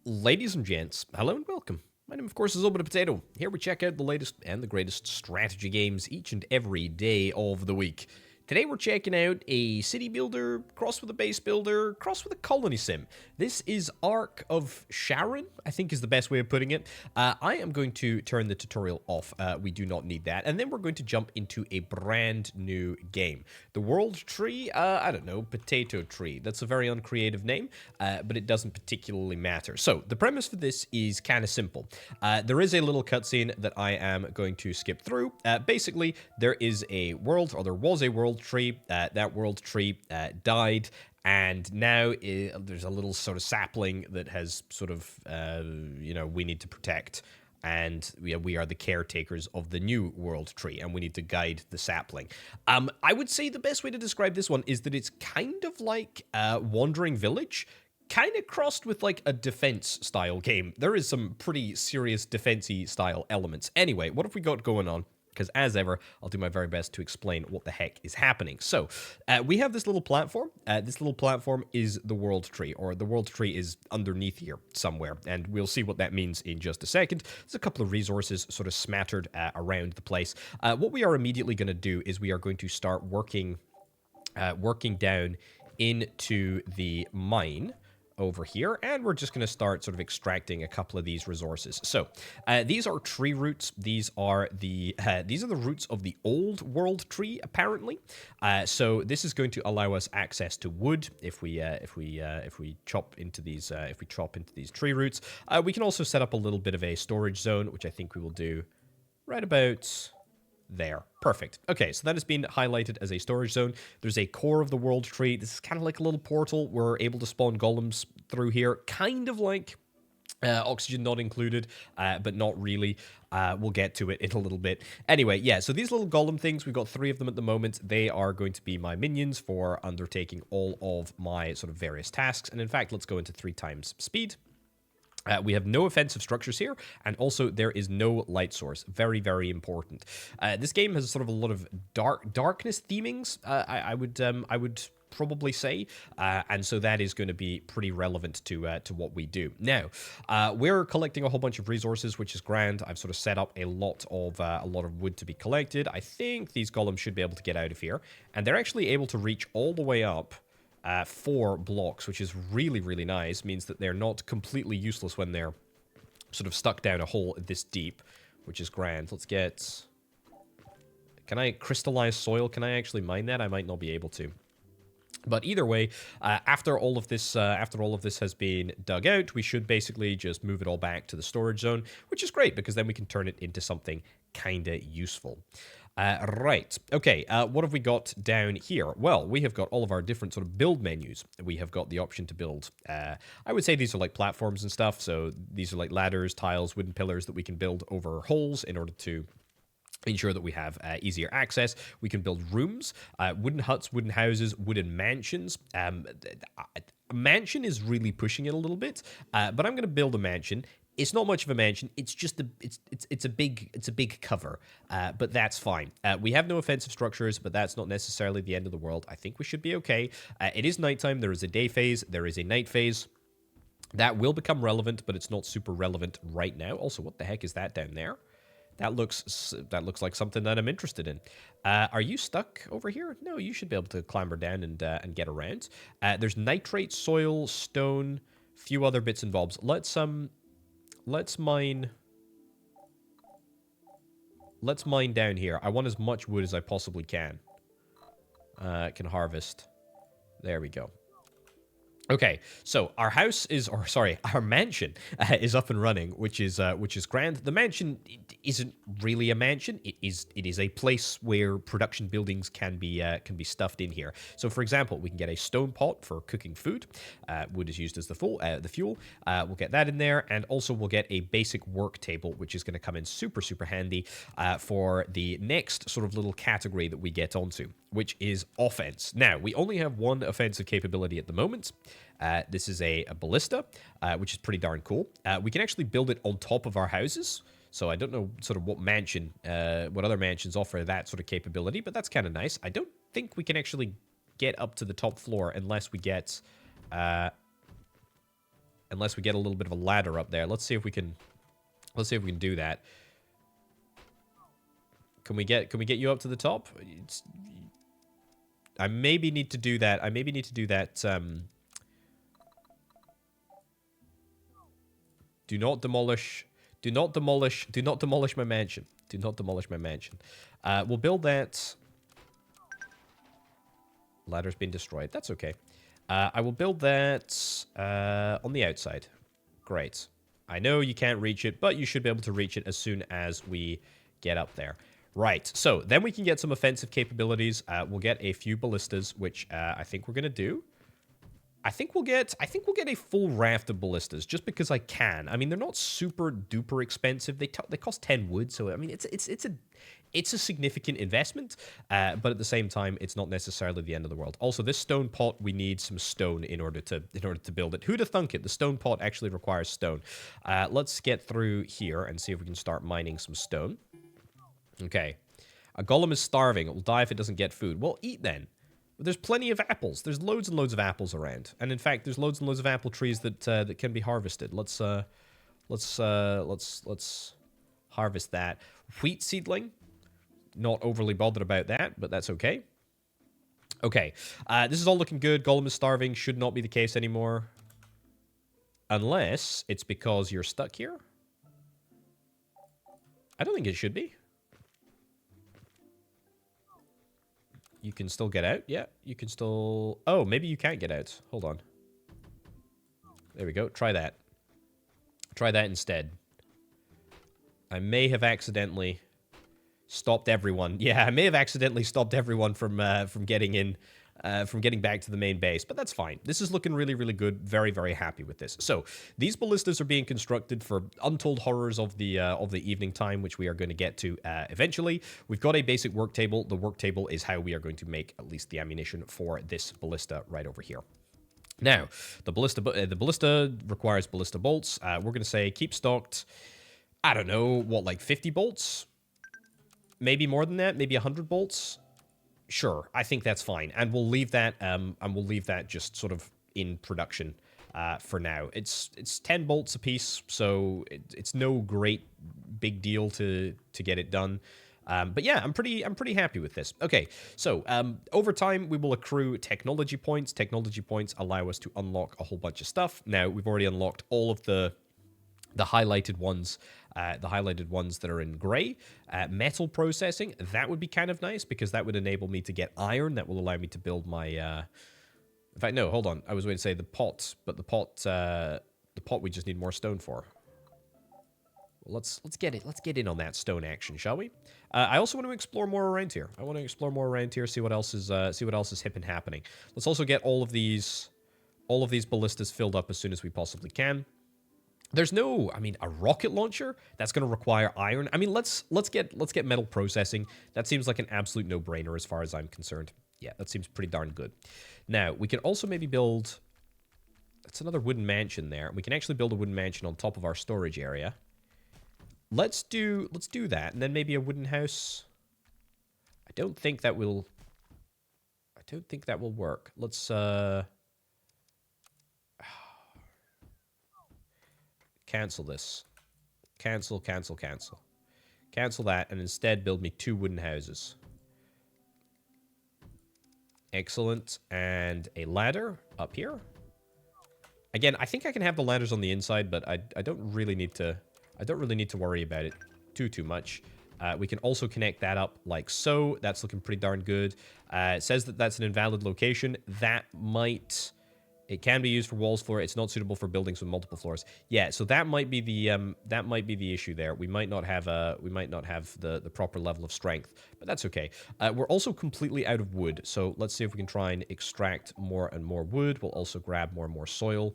Ladies and gents, hello and welcome. My name, of course, is Orbital Potato. Here we check out the latest and the greatest strategy games each and every day of the week. Today we're checking out a city builder, crossed with a base builder, crossed with a colony sim. This is Ark of Charon, I think is the best way of putting it. I am going to turn the tutorial off. We do not need that. And then we're going to jump into a brand new game. The World Tree, I don't know, Potato Tree. That's a very uncreative name, but it doesn't particularly matter. So the premise for this is kind of simple. There is a little cutscene that I am going to skip through. Basically, there is a world, or there was a world tree. That world tree died, and now there's a little sort of sapling that has sort of, we need to protect. And we are the caretakers of the new world tree, and we need to guide the sapling. I would say the best way to describe this one is that it's kind of like Wandering Village, kind of crossed with like a defense style game. There is some pretty serious defense-y style elements. Anyway, what have we got going on? Because as ever, I'll do my very best to explain what the heck is happening. So, we have this little platform. This little platform is the world tree, or the world tree is underneath here somewhere, and we'll see what that means in just a second. There's a couple of resources sort of smattered around the place. What we are immediately going to do is we are going to start working down into the mine over here, and we're just going to start sort of extracting a couple of these resources. So these are tree roots. These are the roots of the old world tree, apparently. So this is going to allow us access to wood if we chop into these tree roots. We can also set up a little bit of a storage zone, which I think we will do right about there. Perfect. Okay, so that has been highlighted as a storage zone. There's a core of the world tree. This is kind of like a little portal. We're able to spawn golems through here, kind of like oxygen not included, but not really. We'll get to it in a little bit. Anyway, yeah, so these little golem things, we've got 3 of them at the moment. They are going to be my minions for undertaking all of my sort of various tasks. And in fact, let's go into 3 times speed. We have no offensive structures here, and also there is no light source. Very, very important. This game has sort of a lot of darkness themings, I would probably say, and so that is going to be pretty relevant to what we do. Now, we're collecting a whole bunch of resources, which is grand. I've sort of set up a lot of wood to be collected. I think these golems should be able to get out of here, and they're actually able to reach all the way up 4 blocks, which is really, really nice. Means that they're not completely useless when they're sort of stuck down a hole this deep, which is grand. Let's get... Can I crystallize soil? Can I actually mine that? I might not be able to. But either way, after all of this has been dug out, we should basically just move it all back to the storage zone, which is great because then we can turn it into something kind of useful. Right. Okay, what have we got down here? Well, we have got all of our different sort of build menus. We have got the option to build, I would say these are like platforms and stuff, so these are like ladders, tiles, wooden pillars that we can build over holes in order to ensure that we have easier access. We can build rooms, wooden huts, wooden houses, wooden mansions. Mansion is really pushing it a little bit, but I'm going to build a mansion. It's not much of a mansion. It's just it's a big cover, but that's fine. We have no offensive structures, but that's not necessarily the end of the world. I think we should be okay. It is nighttime. There is a day phase. There is a night phase. That will become relevant, but it's not super relevant right now. Also, what the heck is that down there? That looks like something that I'm interested in. Are you stuck over here? No, you should be able to clamber down and get around. There's nitrate, soil, stone, few other bits and bobs. Let's mine down here. I want as much wood as I possibly can. Can harvest. There we go. Okay, so our our mansion is up and running, which is grand. The mansion isn't really a mansion. It is a place where production buildings can be stuffed in here. So, for example, we can get a stone pot for cooking food. Wood is used as the fuel. We'll get that in there, and also we'll get a basic work table, which is going to come in super, super handy for the next sort of little category that we get onto, which is offense. Now, we only have 1 offensive capability at the moment. This is a ballista, which is pretty darn cool. We can actually build it on top of our houses. So I don't know sort of what other mansions offer that sort of capability, but that's kind of nice. I don't think we can actually get up to the top floor unless we get Unless we get a little bit of a ladder up there. Let's see if we can do that. Can we get you up to the top? I maybe need to do that. Do not demolish my mansion. Do not demolish my mansion. We'll build that. Ladder's been destroyed. That's okay. I will build that on the outside. Great. I know you can't reach it, but you should be able to reach it as soon as we get up there. Right. So then we can get some offensive capabilities. We'll get a few ballistas, which I think we're gonna do. I think we'll get a full raft of ballistas just because I can. I mean, they're not super duper expensive. They cost 10 wood, so I mean, it's a significant investment, but at the same time, it's not necessarily the end of the world. Also, this stone pot, we need some stone in order to build it. Who'd have thunk it? The stone pot actually requires stone. Let's get through here and see if we can start mining some stone. Okay, a golem is starving. It will die if it doesn't get food. Well, eat then. There's plenty of apples. There's loads and loads of apples around, and in fact, there's loads and loads of apple trees that that can be harvested. Let's harvest that. Wheat seedling. Not overly bothered about that, but that's okay. Okay, this is all looking good. Golem is starving. Should not be the case anymore, unless it's because you're stuck here. I don't think it should be. You can still get out. Yeah, you can still... Oh, maybe you can't get out. Hold on. There we go. Try that. Try that instead. I may have accidentally stopped everyone. Yeah, I may have accidentally stopped everyone from getting in, from getting back to the main base, but that's fine. This is looking really, really good. Very, very happy with this. So these ballistas are being constructed for untold horrors of the evening time, which we are going to get to eventually. We've got a basic work table. The work table is how we are going to make at least the ammunition for this ballista right over here. Now, the ballista requires ballista bolts. We're going to say keep stocked. I don't know what, like 50 bolts. Maybe more than that, maybe 100 bolts. Sure, I think that's fine, and we'll leave that. Just sort of in production for now. It's 10 bolts a piece, so it's no great big deal to get it done. But yeah, I'm pretty happy with this. Okay, so over time we will accrue technology points. Technology points allow us to unlock a whole bunch of stuff. Now we've already unlocked all of the highlighted ones. The highlighted ones that are in gray. Metal processing, that would be kind of nice because that would enable me to get iron. That will allow me to build my... In fact, no, hold on. I was going to say the pot, but the pot we just need more stone for. Well, let's get in on that stone action, shall we? I also want to explore more around here. See what else is hip and happening. Let's also get all of these ballistas filled up as soon as we possibly can. There's no, I mean, a rocket launcher that's going to require iron. I mean, let's get metal processing. That seems like an absolute no-brainer as far as I'm concerned. Yeah, that seems pretty darn good. Now, we can also maybe build... That's another wooden mansion there. We can actually build a wooden mansion on top of our storage area. Let's do that, and then maybe a wooden house. I don't think that will work. Let's cancel this. Cancel that, and instead build me 2 wooden houses. Excellent. And a ladder up here. Again, I think I can have the ladders on the inside, but I don't really need to worry about it too much. We can also connect that up like so. That's looking pretty darn good. It says that that's an invalid location. It can be used for walls floor. It's not suitable for buildings with multiple floors. Yeah, so that might be the issue there. We might not have the proper level of strength, but that's okay. We're also completely out of wood, so let's see if we can try and extract more and more wood. We'll also grab more and more soil.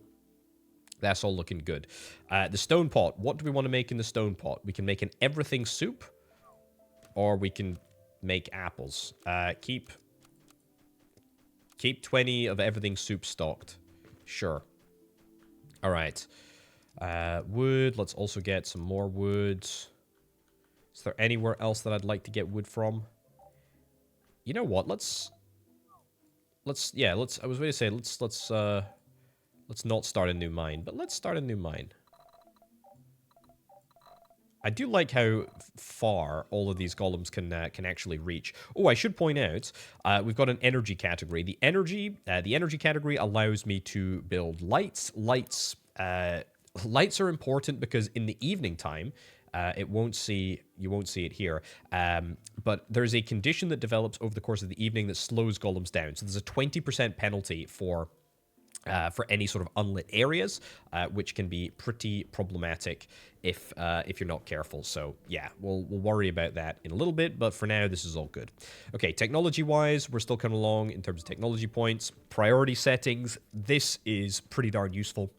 That's all looking good. The stone pot. What do we want to make in the stone pot? We can make an everything soup, or we can make apples. Keep 20 of everything soup stocked. Sure. All right. Wood. Let's also get some more wood. Is there anywhere else that I'd like to get wood from? You know what? I was going to say, let's Let's not start a new mine, but let's start a new mine. I do like how far all of these golems can actually reach. Oh, I should point out, we've got an energy category. The energy category allows me to build lights. Lights are important because in the evening time, you won't see it here. But there's a condition that develops over the course of the evening that slows golems down. So there's a 20% penalty for any sort of unlit areas, which can be pretty problematic if you're not careful. So yeah, we'll worry about that in a little bit, but for now, this is all good. Okay, technology-wise, we're still coming along in terms of technology points. Priority settings, this is pretty darn useful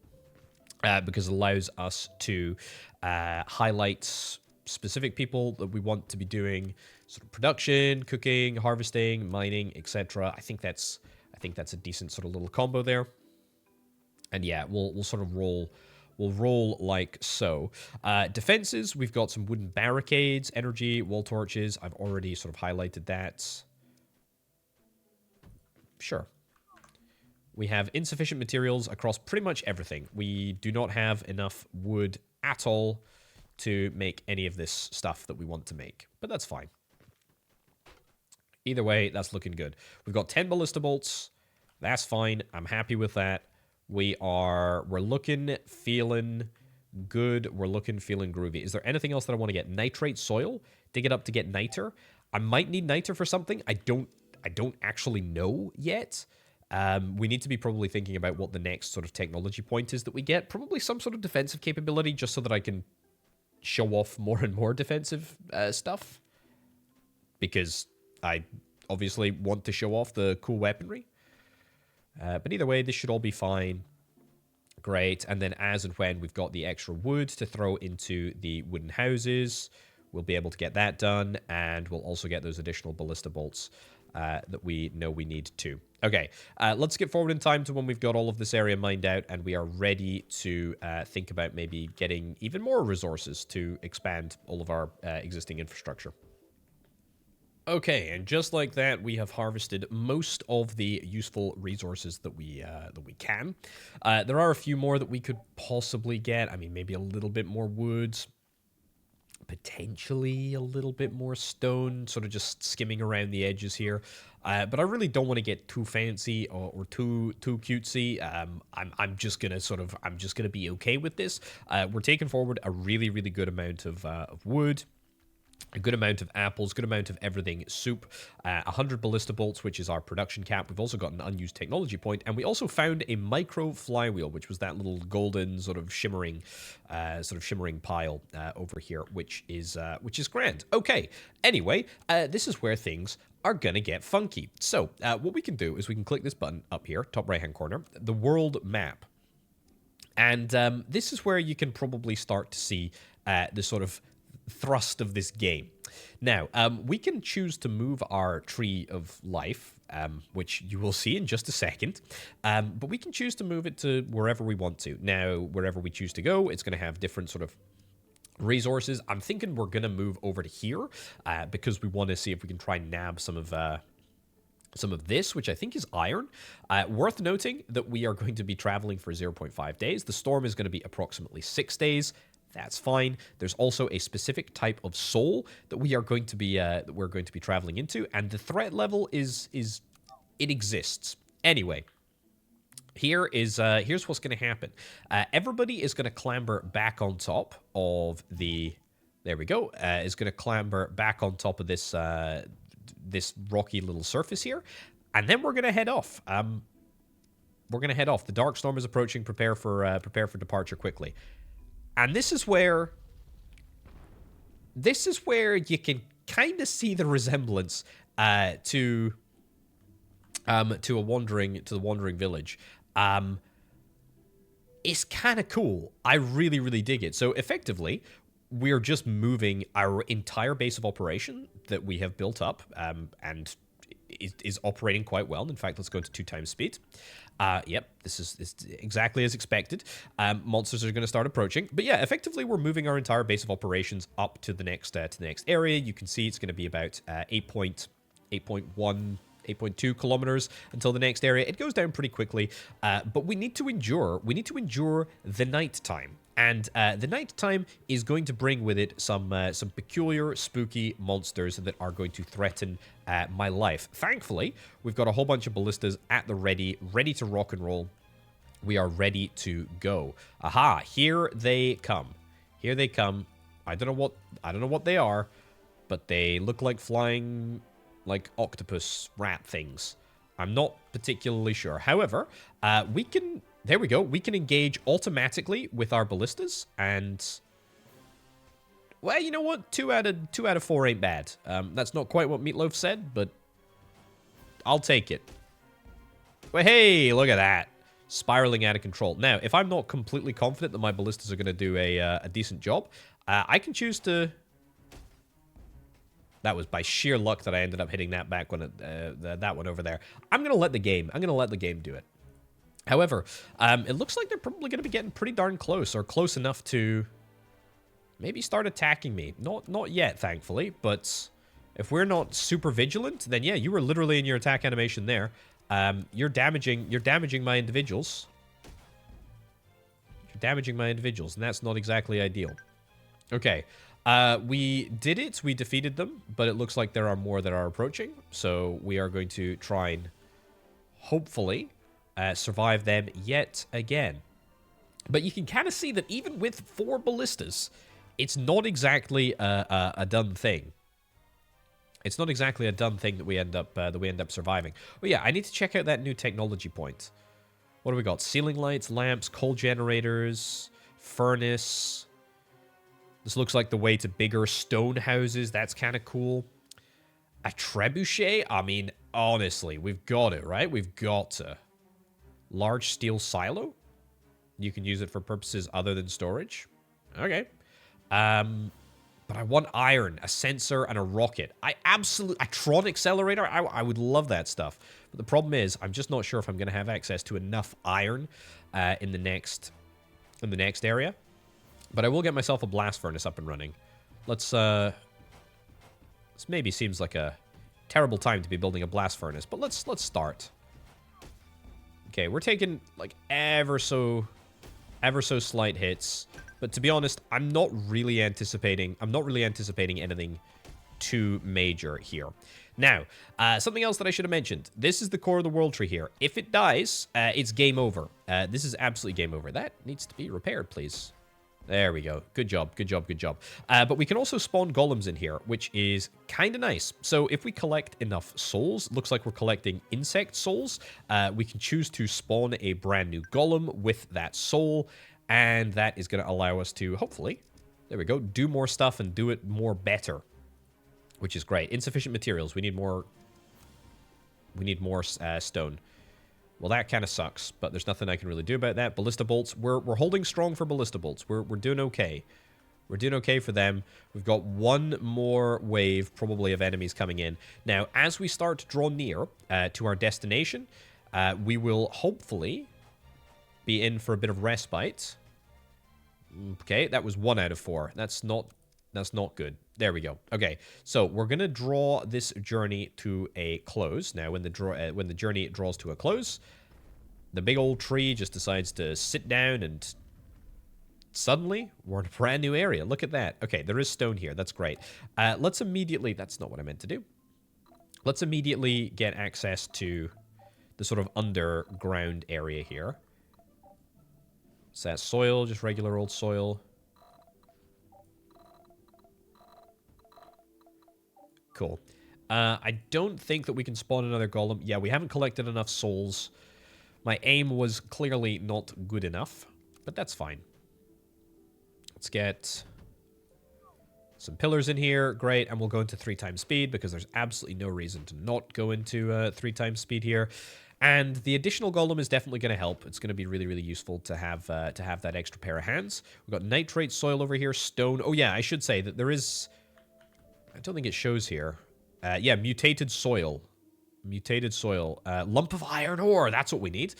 because it allows us to highlight specific people that we want to be doing sort of production, cooking, harvesting, mining, etc. I think that's a decent sort of little combo there. And yeah, we'll sort of roll like so. Defenses, we've got some wooden barricades, energy, wall torches. I've already sort of highlighted that. Sure. We have insufficient materials across pretty much everything. We do not have enough wood at all to make any of this stuff that we want to make, but that's fine. Either way, that's looking good. We've got 10 ballista bolts. That's fine. I'm happy with that. We're looking, feeling good. We're looking, feeling groovy. Is there anything else that I want to get? Nitrate soil? Dig it up to get niter? I might need niter for something. I don't actually know yet. We need to be probably thinking about what the next sort of technology point is that we get. Probably some sort of defensive capability just so that I can show off more and more defensive stuff. Because I obviously want to show off the cool weaponry. But either way, this should all be fine. Great. And then as and when we've got the extra wood to throw into the wooden houses, we'll be able to get that done. And we'll also get those additional ballista bolts that we know we need too. Okay, let's skip forward in time to when we've got all of this area mined out and we are ready to think about maybe getting even more resources to expand all of our existing infrastructure. Okay, and just like that, we have harvested most of the useful resources that we can. There are a few more that we could possibly get. I mean, maybe a little bit more wood, potentially a little bit more stone, sort of just skimming around the edges here. But I really don't want to get too fancy or too cutesy. I'm just gonna be okay with this. We're taking forward a really good amount of wood. A good amount of apples, good amount of everything soup, 100 ballista bolts, which is our production cap. We've also got an unused technology point, and we also found a micro flywheel, which was that little golden sort of shimmering pile over here, which is grand. Okay, anyway, this is where things are gonna get funky. So what we can do is we can click this button up here, top right-hand corner, the world map. And this is where you can probably start to see the sort of thrust of this game. Now, we can choose to move our tree of life, which you will see in just a second, but we can choose to move it to wherever we want to. Now, wherever we choose to go, it's going to have different sort of resources. I'm thinking we're going to move over to here because we want to see if we can try and nab some of this, which I think is iron. Worth noting that we are going to be traveling for 0.5 days. The storm is going to be approximately 6 days. That's fine. There's also a specific type of soul that we are going to be traveling into, and the threat level is it exists. Anyway, here's what's going to happen. Everybody is going to clamber back on top of the. There we go. Is going to clamber back on top of this this rocky little surface here, and then we're going to head off. We're going to head off. The dark storm is approaching. Prepare for departure quickly. And this is where you can kind of see the resemblance to the wandering village. It's kind of cool. I really dig it. So effectively, we're just moving our entire base of operation that we have built up and is operating quite well. In fact, let's go to 2 times speed. Yep, this is exactly as expected. Monsters are going to start approaching. But yeah, effectively, we're moving our entire base of operations up to the next area. You can see it's going to be about 8.1 8.2 kilometers until the next area. It goes down pretty quickly, but we need to endure. We need to endure the night time. And the night time is going to bring with it some peculiar, spooky monsters that are going to threaten my life. Thankfully, we've got a whole bunch of ballistas at the ready to rock and roll. We are ready to go. Aha! Here they come. Here they come. I don't know what they are, but they look like flying, like octopus rat things. I'm not particularly sure. However, we can. There we go. We can engage automatically with our ballistas, and well, you know what? 2 out of 4 ain't bad. That's not quite what Meatloaf said, but I'll take it. Well, hey, look at that. Spiraling out of control. Now, if I'm not completely confident that my ballistas are going to do a decent job, I can choose to... That was by sheer luck that I ended up hitting that back when that one over there. I'm going to let the game do it. However, it looks like they're probably going to be getting pretty darn close, or close enough to maybe start attacking me. Not yet, thankfully, but if we're not super vigilant, then yeah, you were literally in your attack animation there. You're damaging my individuals. You're damaging my individuals, and that's not exactly ideal. Okay, we did it. We defeated them, but it looks like there are more that are approaching, so we are going to try and hopefully survive them yet again. But you can kind of see that even with 4 ballistas, it's not exactly a done thing. It's not exactly a done thing that we end up surviving. Oh yeah, I need to check out that new technology point. What do we got? Ceiling lights, lamps, coal generators, furnace. This looks like the way to bigger stone houses. That's kind of cool. A trebuchet? I mean, honestly, we've got it, right? We've got to. Large steel silo? You can use it for purposes other than storage. Okay. But I want iron, a sensor, and a rocket. A Tron accelerator? I would love that stuff. But the problem is, I'm just not sure if I'm going to have access to enough iron in the next area. But I will get myself a blast furnace up and running. Let's, this maybe seems like a terrible time to be building a blast furnace, but let's start. Okay, we're taking, like, ever so slight hits. But to be honest, I'm not really anticipating anything too major here. Now, something else that I should have mentioned. This is the core of the world tree here. If it dies, it's game over. This is absolutely game over. That needs to be repaired, please. There we go. Good job, good job, good job. But we can also spawn golems in here, which is kind of nice. So if we collect enough souls, looks like we're collecting insect souls, we can choose to spawn a brand new golem with that soul, and that is going to allow us to, hopefully, there we go, do more stuff and do it more better, which is great. Insufficient materials. We need more stone. Well, that kind of sucks, but there's nothing I can really do about that. Ballista bolts, we're holding strong for ballista bolts. We're doing okay. We're doing okay for them. We've got one more wave, probably, of enemies coming in. Now, as we start to draw near to our destination, we will hopefully be in for a bit of respite. Okay, that was 1 out of 4. That's not good. There we go. Okay, so we're gonna draw this journey to a close. Now, when the journey draws to a close, the big old tree just decides to sit down, and suddenly we're in a brand new area. Look at that. Okay, there is stone here. That's great. Let's immediately. That's not what I meant to do. Let's immediately get access to the sort of underground area here. Is that soil? Just regular old soil. Cool. I don't think that we can spawn another golem. Yeah, we haven't collected enough souls. My aim was clearly not good enough, but that's fine. Let's get some pillars in here. Great, and we'll go into 3 times speed because there's absolutely no reason to not go into 3 times speed here. And the additional golem is definitely going to help. It's going to be really, really useful to have that extra pair of hands. We've got nitrate soil over here, stone. Oh yeah, I should say that there is... I don't think it shows here. Yeah, mutated soil. Mutated soil. Lump of iron ore. That's what we need.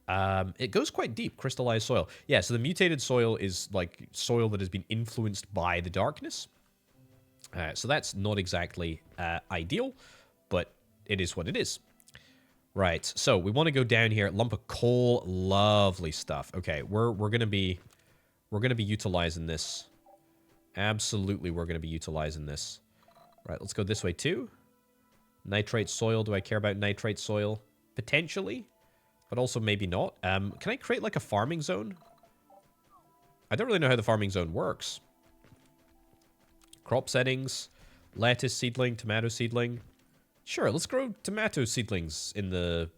It goes quite deep. Crystallized soil. Yeah, so the mutated soil is like soil that has been influenced by the darkness. So that's not exactly ideal, but it is what it is. Right, so we want to go down here. Lump of coal, lovely stuff. Okay, we're gonna be utilizing this. Absolutely, we're gonna be utilizing this. Right, let's go this way too. Nitrate soil. Do I care about nitrate soil? Potentially, but also maybe not. Can I create like a farming zone? I don't really know how the farming zone works. Crop settings, lettuce seedling, tomato seedling. Sure, let's grow tomato seedlings in the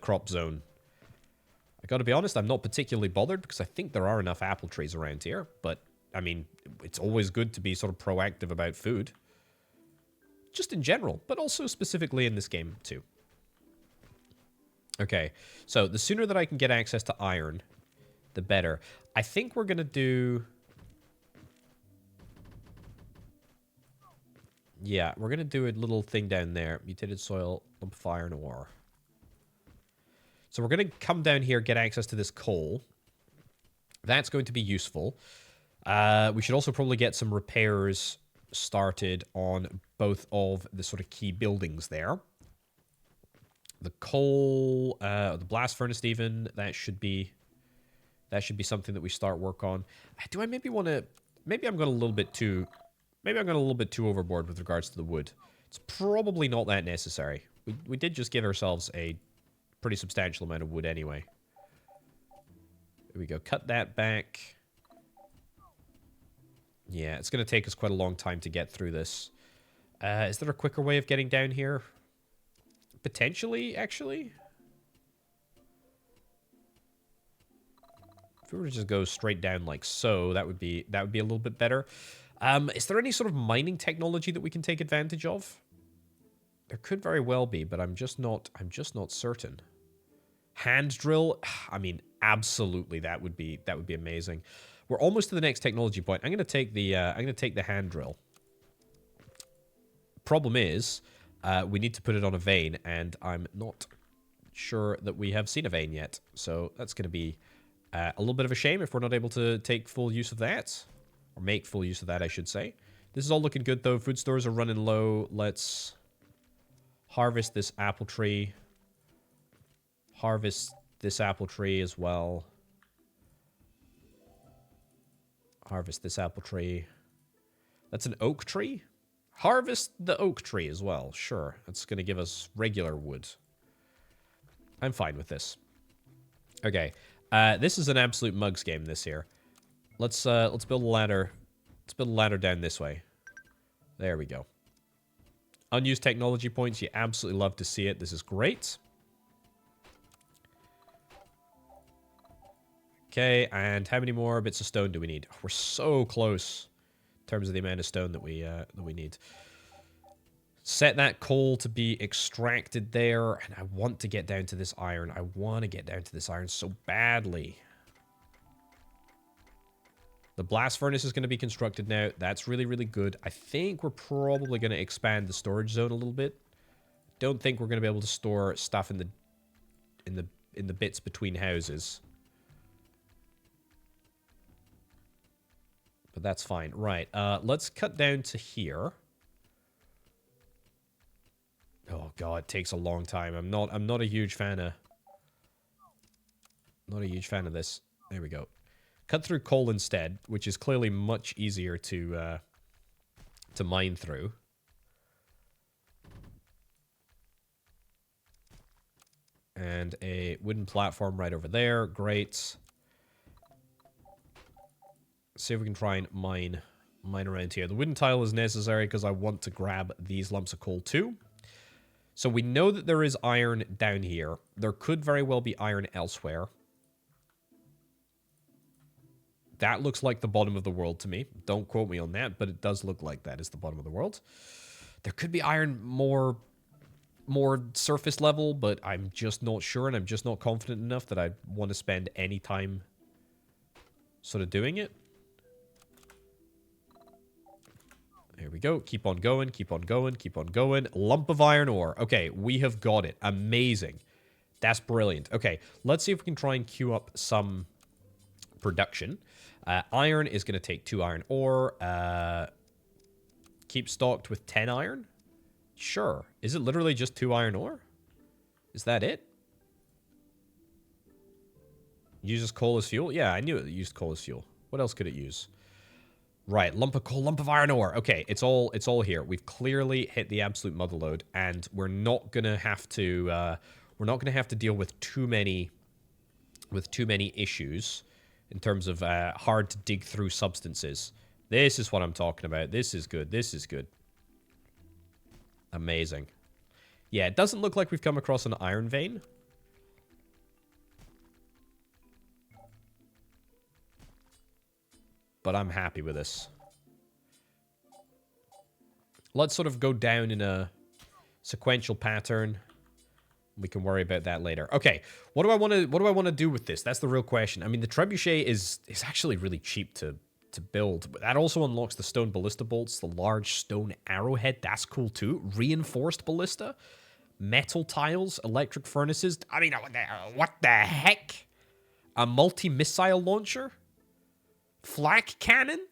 crop zone. I gotta be honest, I'm not particularly bothered because I think there are enough apple trees around here. But, I mean, it's always good to be sort of proactive about food. Just in general, but also specifically in this game too. Okay, so the sooner that I can get access to iron, the better. I think we're gonna do... Yeah, we're going to do a little thing down there. Mutated soil, lump of iron ore. So we're going to come down here, get access to this coal. That's going to be useful. We should also probably get some repairs started on both of the sort of key buildings there. The coal, the blast furnace even, that should be something that we start work on. Do I maybe want to... Maybe I'm going a little bit too... Maybe I'm going a little bit too overboard with regards to the wood. It's probably not that necessary. We did just give ourselves a pretty substantial amount of wood anyway. There we go. Cut that back. Yeah, it's going to take us quite a long time to get through this. Is there a quicker way of getting down here? Potentially, actually. If we were to just go straight down like so, that would be a little bit better. Is there any sort of mining technology that we can take advantage of? There could very well be, but I'm just not certain. Hand drill? I mean, absolutely, that would be amazing. We're almost to the next technology point. I'm going to take the hand drill. Problem is, we need to put it on a vein, and I'm not sure that we have seen a vein yet. So that's going to be a little bit of a shame if we're not able to take full use of that. Or make full use of that, I should say. This is all looking good, though. Food stores are running low. Let's harvest this apple tree. Harvest this apple tree as well. Harvest this apple tree. That's an oak tree? Harvest the oak tree as well. Sure, that's going to give us regular wood. I'm fine with this. Okay, this is an absolute mugs game, this here. Let's build a ladder. Let's build a ladder down this way. There we go. Unused technology points. You absolutely love to see it. This is great. Okay, and how many more bits of stone do we need? Oh, we're so close in terms of the amount of stone that we need. Set that coal to be extracted there, and I want to get down to this iron. I want to get down to this iron so badly. The blast furnace is going to be constructed now. That's really, really good. I think we're probably going to expand the storage zone a little bit. Don't think we're going to be able to store stuff in the bits between houses. But that's fine. Right. Let's cut down to here. Oh god, it takes a long time. I'm not a huge fan of this. There we go. Cut through coal instead, which is clearly much easier to mine through. And a wooden platform right over there. Great. See if we can try and mine around here. The wooden tile is necessary because I want to grab these lumps of coal too. So we know that there is iron down here. There could very well be iron elsewhere. That looks like the bottom of the world to me. Don't quote me on that, but it does look like that is the bottom of the world. There could be iron more surface level, but I'm just not sure, and I'm just not confident enough that I want to spend any time sort of doing it. There we go. Keep on going, keep on going, keep on going. Lump of iron ore. Okay, we have got it. Amazing. That's brilliant. Okay, let's see if we can try and queue up some production. Iron is going to take 2 iron ore. Keep stocked with 10 iron. Sure. Is it literally just 2 iron ore? Is that it? Uses coal as fuel? Yeah, I knew it used coal as fuel. What else could it use? Right, lump of coal, lump of iron ore. Okay, it's all here. We've clearly hit the absolute mother load, and we're not gonna have to deal with too many issues in terms of hard to dig through substances. This is what I'm talking about. This is good. This is good. Amazing. Yeah, it doesn't look like we've come across an iron vein. But I'm happy with this. Let's sort of go down in a sequential pattern. We can worry about that later. Okay, what do I want to do with this? That's the real question. I mean, the trebuchet is actually really cheap to build. But that also unlocks the stone ballista bolts, the large stone arrowhead. That's cool too. Reinforced ballista, metal tiles, electric furnaces. I mean, what the heck? A multi-missile launcher? Flak cannon?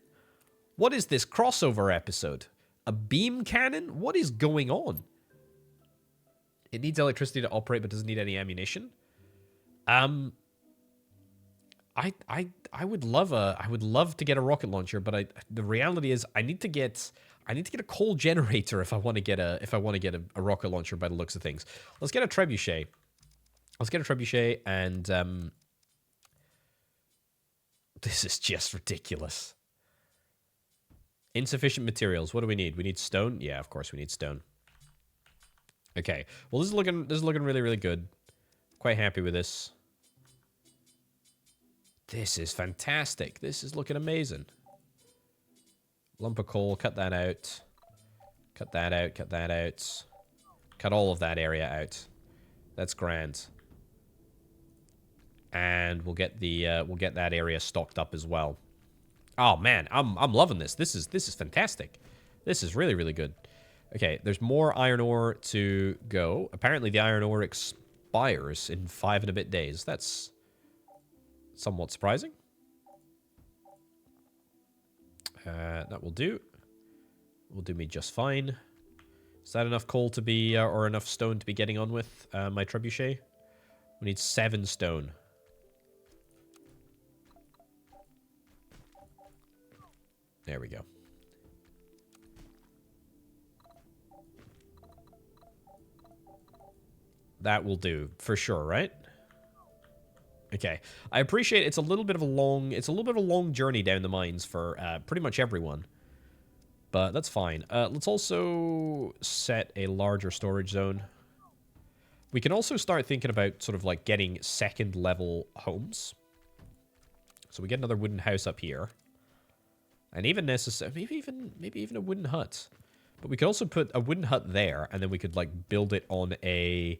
What is this crossover episode? A beam cannon? What is going on? It needs electricity to operate, but doesn't need any ammunition. I would love to get a rocket launcher, but the reality is I need to get a coal generator if I want to get a rocket launcher by the looks of things. Let's get a trebuchet. And this is just ridiculous. Insufficient materials. What do we need? We need stone? Yeah, of course we need stone. Okay. Well, this is looking really, really good. Quite happy with this. This is fantastic. This is looking amazing. Lump of coal. Cut that out. Cut that out. Cut that out. Cut all of that area out. That's grand. And we'll get that area stocked up as well. Oh man, I'm loving this. This is fantastic. This is really, really good. Okay, there's more iron ore to go. Apparently the iron ore expires in 5 and a bit days. That's somewhat surprising. That will do. Will do me just fine. Is that enough coal to be, or enough stone to be getting on with my trebuchet? We need 7 stone. There we go. That will do for sure, right? Okay. I appreciate it's a little bit of a long journey down the mines for pretty much everyone. But that's fine. Let's also set a larger storage zone. We can also start thinking about sort of like getting second level homes. So we get another wooden house up here. And even maybe even a wooden hut. But we could also put a wooden hut there, and then we could like build it on a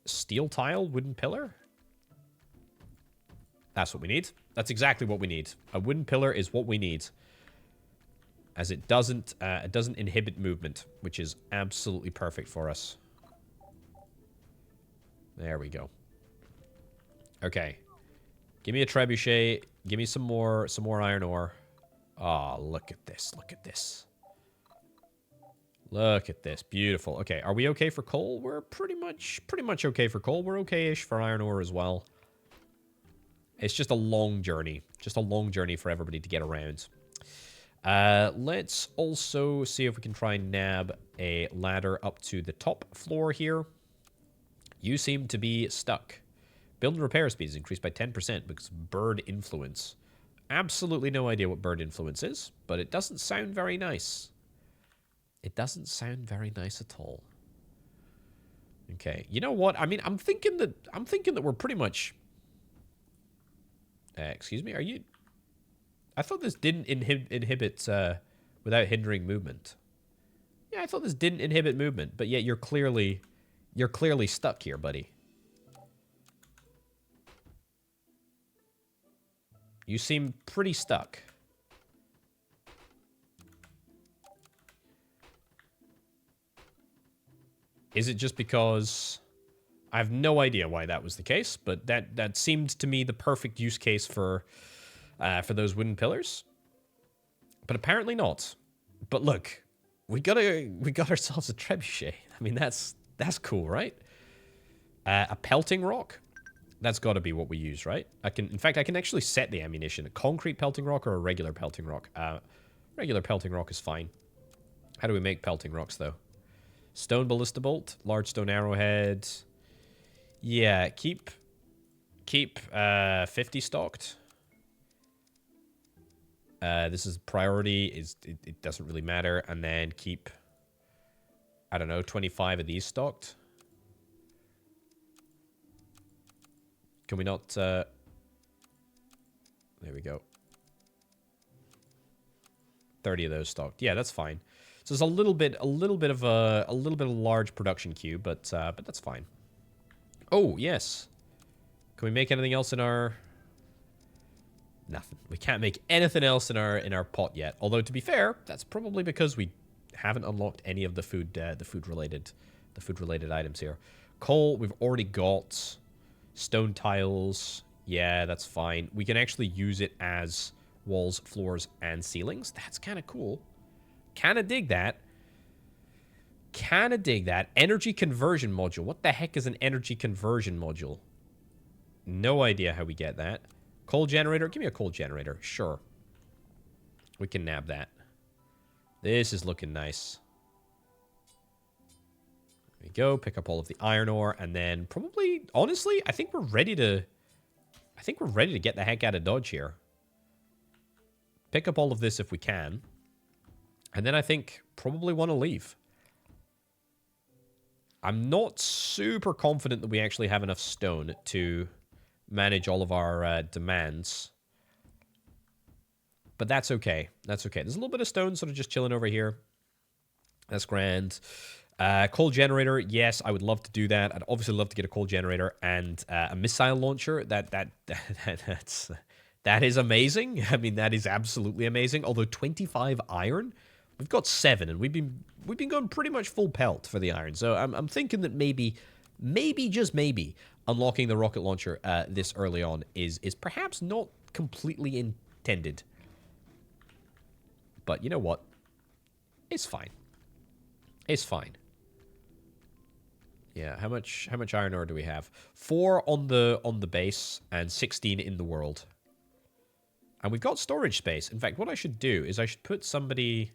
steel tile wooden pillar. That's what we need. That's exactly what we need. A wooden pillar is what we need, as it doesn't inhibit movement, which is absolutely perfect for us. There we go. Okay. Give me a trebuchet. Give me some more iron ore. Oh, look at this. Look at this. Look at this. Beautiful. Okay, are we okay for coal? We're pretty much okay for coal. We're okay-ish for iron ore as well. It's just a long journey. Just a long journey for everybody to get around. Let's also see if we can try and nab a ladder up to the top floor here. You seem to be stuck. Build and repair speed is increased by 10% because of bird influence. Absolutely no idea what bird influence is, but it doesn't sound very nice. It doesn't sound very nice at all. Okay, you know what? I mean, I'm thinking that we're pretty much. Excuse me, are you? I thought this didn't inhibit without hindering movement. Yeah, I thought this didn't inhibit movement, but yet you're clearly stuck here, buddy. You seem pretty stuck. Is it just because... I have no idea why that was the case, but that seemed to me the perfect use case for those wooden pillars. But apparently not. But look, we got ourselves a trebuchet. I mean, that's cool, right? A pelting rock. That's got to be what we use, right? In fact, I can actually set the ammunition. A concrete pelting rock or a regular pelting rock. Regular pelting rock is fine. How do we make pelting rocks, though? Stone ballista bolt, large stone arrowhead. Yeah, keep 50 stocked. This is priority. It doesn't really matter. And then keep, I don't know, 25 of these stocked. Can we not? There we go. 30 of those stocked. Yeah, that's fine. So it's a little bit of a large production queue, but that's fine. Oh yes. Can we make anything else in our? Nothing. We can't make anything else in our pot yet. Although to be fair, that's probably because we haven't unlocked any of the food related items here. Coal, we've already got. Stone tiles, yeah, that's fine. We can actually use it as walls, floors, and ceilings. That's kind of cool. Kind of dig that. Kind of dig that. Energy conversion module. What the heck is an energy conversion module? No idea how we get that. Coal generator. Give me a coal generator. Sure. We can nab that. This is looking nice. There we go. Pick up all of the iron ore, and then probably, honestly, I think we're ready to get the heck out of Dodge here. Pick up all of this if we can, and then I think probably want to leave. I'm not super confident that we actually have enough stone to manage all of our demands, but that's okay. That's okay. There's a little bit of stone sort of just chilling over here. That's grand. Coal generator, yes, I would love to do that. I'd obviously love to get a coal generator and a missile launcher. That is amazing. I mean, that is absolutely amazing. Although 25 iron, we've got 7, and we've been going pretty much full pelt for the iron. So I'm thinking that maybe just maybe unlocking the rocket launcher this early on is perhaps not completely intended. But you know what? It's fine. It's fine. Yeah, how much iron ore do we have? 4 on the base and 16 in the world. And we've got storage space. In fact, what I should do is I should put somebody.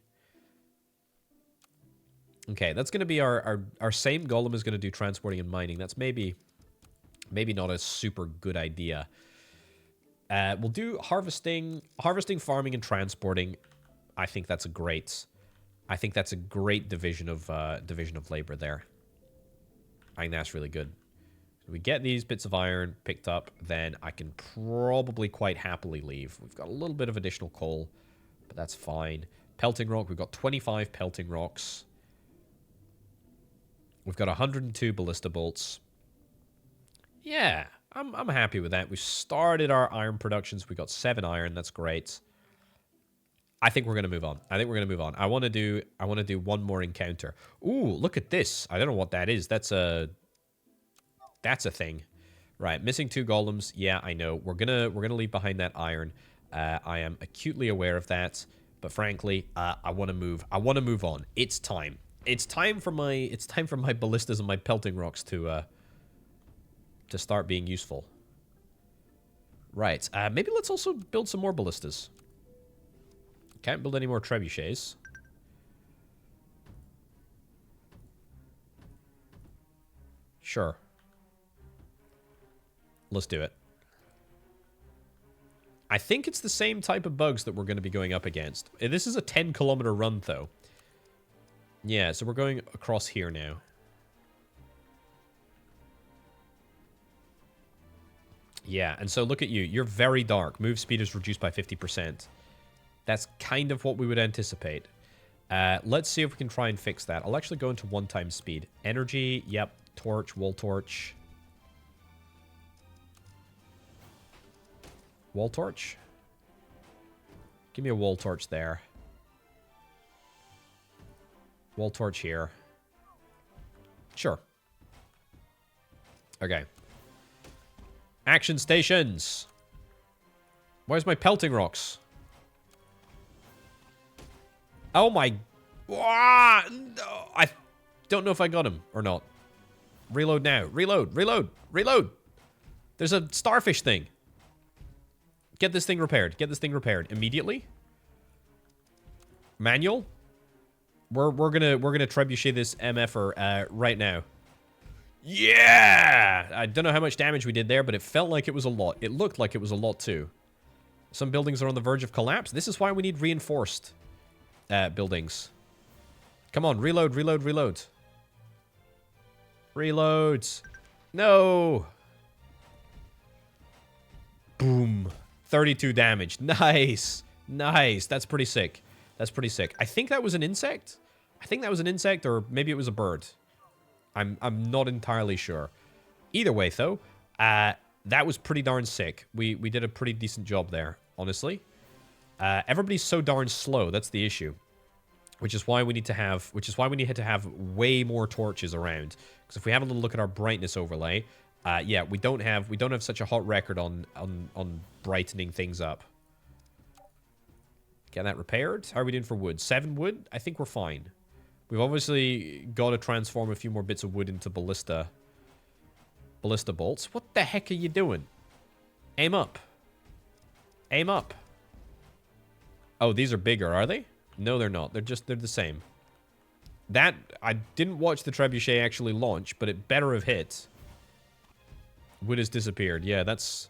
Okay, that's going to be our same golem is going to do transporting and mining. That's maybe not a super good idea. We'll do harvesting, farming, and transporting. I think that's a great division of labor there. I think that's really good. So we get these bits of iron picked up, then I can probably quite happily leave. We've got a little bit of additional coal, but that's fine. Pelting rock, we've got 25 pelting rocks. We've got 102 ballista bolts. Yeah, I'm happy with that. We've started our iron productions. We got 7 iron. That's great. I think we're gonna move on. I want to do one more encounter. Ooh, look at this. I don't know what that is. That's a thing. Right, missing 2 golems. Yeah, I know. We're gonna leave behind that iron. I am acutely aware of that. But frankly, I want to move. I want to move on. It's time. It's time for my ballistas and my pelting rocks to start being useful. Right. Maybe let's also build some more ballistas. Can't build any more trebuchets. Sure. Let's do it. I think it's the same type of bugs that we're going to be going up against. This is a 10-kilometer run, though. Yeah, so we're going across here now. Yeah, and so look at you. You're very dark. Move speed is reduced by 50%. That's kind of what we would anticipate. Let's see if we can try and fix that. I'll actually go into 1 times speed. Energy, yep. Torch, wall torch. Wall torch? Give me a wall torch there. Wall torch here. Sure. Okay. Action stations. Where's my pelting rocks? Oh my... Ah, no. I don't know if I got him or not. Reload now. Reload, reload, reload. There's a starfish thing. Get this thing repaired. Get this thing repaired immediately. Manual. We're gonna trebuchet this MFer right now. Yeah! I don't know how much damage we did there, but it felt like it was a lot. It looked like it was a lot too. Some buildings are on the verge of collapse. This is why we need reinforced buildings. Come on, reload, reload, reload. Reloads. No! Boom. 32 damage. Nice. Nice. That's pretty sick. That's pretty sick. I think that was an insect. I think that was an insect, or maybe it was a bird. I'm not entirely sure. Either way, though, that was pretty darn sick. We did a pretty decent job there, honestly. Everybody's so darn slow. That's the issue. Which is why we need to have way more torches around. Because if we have a little look at our brightness overlay, yeah, we don't have such a hot record on brightening things up. Get that repaired. How are we doing for wood? 7 wood? I think we're fine. We've obviously got to transform a few more bits of wood into ballista bolts. What the heck are you doing? Aim up. Aim up. Oh, these are bigger, are they? No, they're not. They're the same. That, I didn't watch the trebuchet actually launch, but it better have hit. Wood has disappeared. Yeah, that's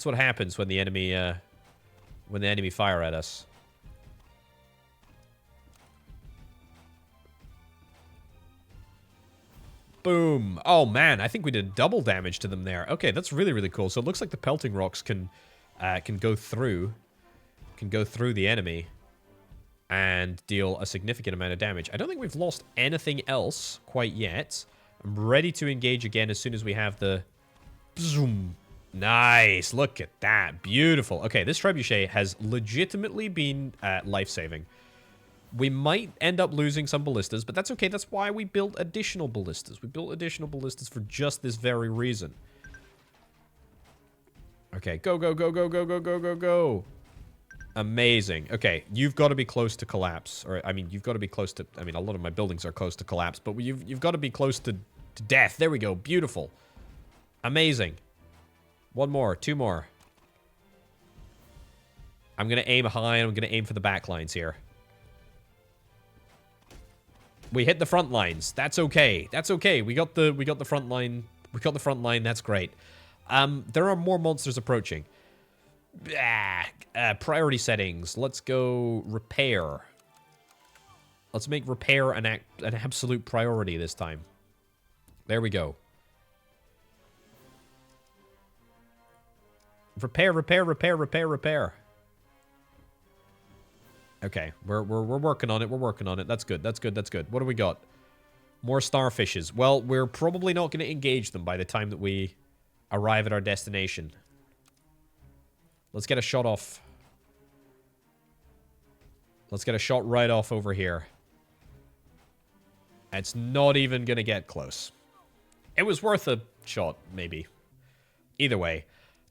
what happens when the enemy fire at us. Boom. Oh, man. I think we did double damage to them there. Okay, that's really, really cool. So it looks like the pelting rocks can go through the enemy and deal a significant amount of damage. I don't think we've lost anything else quite yet. I'm ready to engage again as soon as we have the... Zoom. Nice. Look at that. Beautiful. Okay, this trebuchet has legitimately been life-saving. We might end up losing some ballistas, but that's okay. That's why we built additional ballistas. We built additional ballistas for just this very reason. Okay, go, go, go, go, go, go, go, go, go. Amazing. Okay, you've got to be close to collapse. Or, I mean, you've got to be close to... I mean, a lot of my buildings are close to collapse, but you've got to be close to death. There we go. Beautiful. Amazing. 1 more. 2 more. I'm going to aim high, and I'm going to aim for the back lines here. We hit the front lines. That's okay. That's okay. We got the front line. We got the front line. That's great. There are more monsters approaching. Priority settings. Let's go repair. Let's make repair an absolute priority this time. There we go. Repair, repair, repair, repair, repair. Okay, we're working on it. We're working on it. That's good. That's good. That's good. What do we got? More starfishes. Well, we're probably not going to engage them by the time that we arrive at our destination. Let's get a shot off. Let's get a shot right off over here. It's not even going to get close. It was worth a shot, maybe. Either way,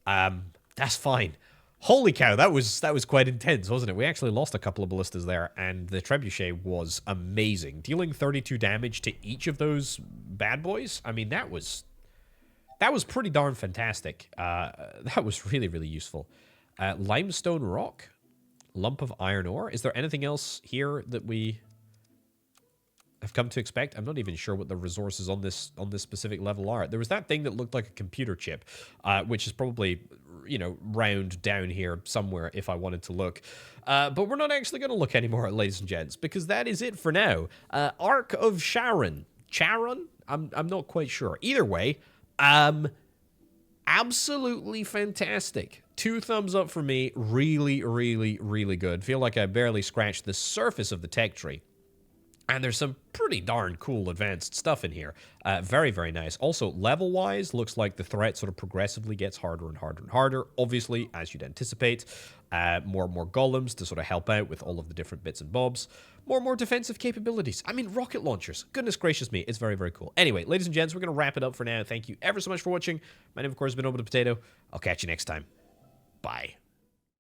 that's fine. Holy cow, that was quite intense, wasn't it? We actually lost a couple of ballistas there, and the trebuchet was amazing. Dealing 32 damage to each of those bad boys, I mean, that was pretty darn fantastic. That was really, really useful. Limestone rock, lump of iron ore. Is there anything else here that we have come to expect? I'm not even sure what the resources on this specific level are. There was that thing that looked like a computer chip, which is probably, you know, round down here somewhere if I wanted to look. But we're not actually going to look anymore, ladies and gents, because that is it for now. Ark of Charon. Charon? I'm not quite sure. Either way, absolutely fantastic. 2 thumbs up for me. Really, really, really good. Feel like I barely scratched the surface of the tech tree. And there's some pretty darn cool advanced stuff in here. Very, very nice. Also, level-wise, looks like the threat sort of progressively gets harder and harder and harder. Obviously, as you'd anticipate, more and more golems to sort of help out with all of the different bits and bobs. More and more defensive capabilities. I mean, rocket launchers. Goodness gracious me, it's very, very cool. Anyway, ladies and gents, we're going to wrap it up for now. Thank you ever so much for watching. My name, of course, has been Orbital Potato. I'll catch you next time. Bye.